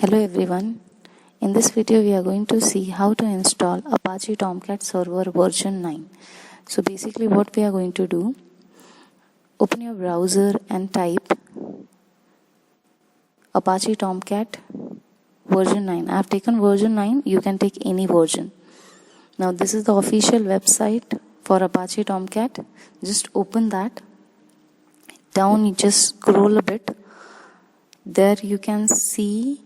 Hello everyone. In this video we are going to see how to install Apache Tomcat Server version 9. So basically what we are going to do, open your browser and type Apache Tomcat version 9. I have taken version 9, you can take any version. Now this is the official website for Apache Tomcat. Just open that. Down you just scroll a bit. There you can see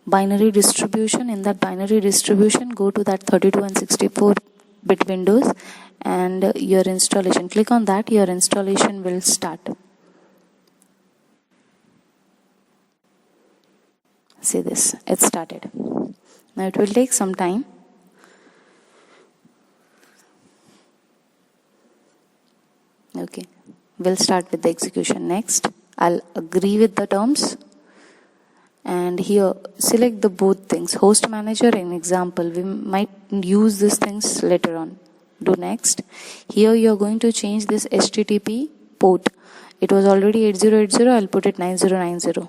binary distribution. In that binary distribution, go to that 32 and 64-bit windows and your installation. Click on that, your installation will start. See this, it started. Now it will take some time. Okay, we'll start with the execution next. I'll agree with the terms. And here select the both things, host manager and example. We might use these things later on. Do next. Here you are going to change this HTTP port. It was already 8080, I'll put it 9090.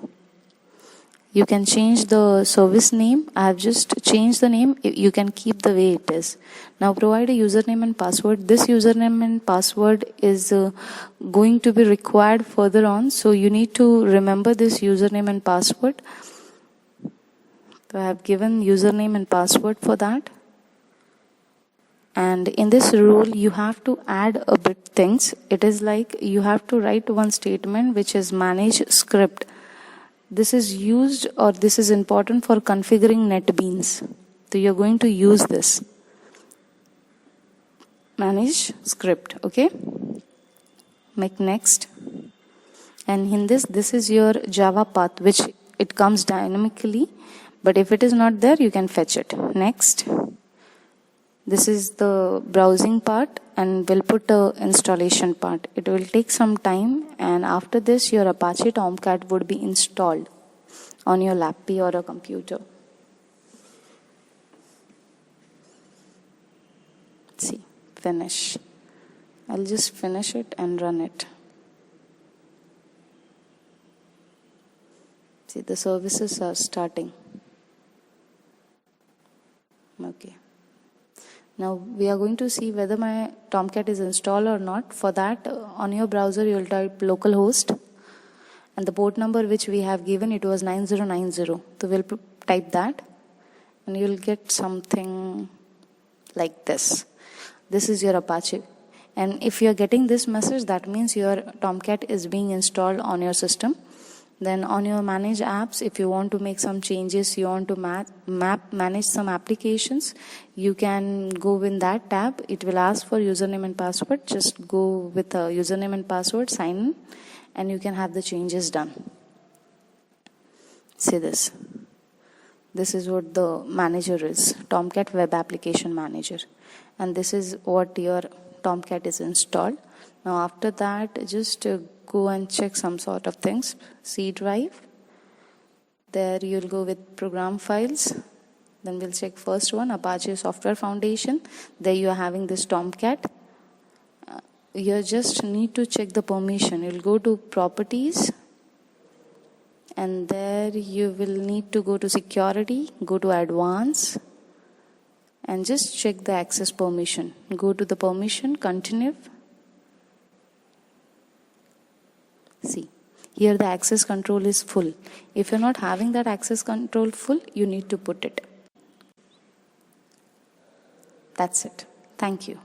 You can change the service name. I have just changed the name. You can keep the way it is. Now provide a username and password. This username and password is going to be required further on. So you need to remember this username and password. So I have given username and password for that. And in this rule, you have to add a bit things. It is like you have to write one statement which is manage script. This is used or this is important for configuring NetBeans. So you're going to use this. Manage script, okay? Make next. And in this is your Java path, which it comes dynamically. But if it is not there, you can fetch it. Next. This is the browsing part and we'll put the installation part. It will take some time and after this your Apache Tomcat would be installed on your laptop or a computer. See, finish. I'll just finish it and run it. See, the services are starting. Okay. Now we are going to see whether my Tomcat is installed or not. For that, on your browser you will type localhost and the port number which we have given, it was 9090. So we'll type that and you'll get something like this. This is your Apache. And if you're getting this message, that means your Tomcat is being installed on your system. Then on your manage apps, if you want to make some changes, you want to manage some applications, you can go in that tab. It will ask for username and password. Just go with a username and password, sign in, and you can have the changes done. See this. This is what the manager is, Tomcat Web Application Manager. And this is what your Tomcat is installed. Now after that, just go and check some sort of things. C drive. There you'll go with program files. Then we'll check first one, Apache Software Foundation. There you are having this Tomcat. You just need to check the permission. You'll go to properties. And there you will need to go to security. Go to advanced. And just check the access permission. Go to the permission, continue. See, here the access control is full. If you're not having that access control full, you need to put it. That's it. Thank you.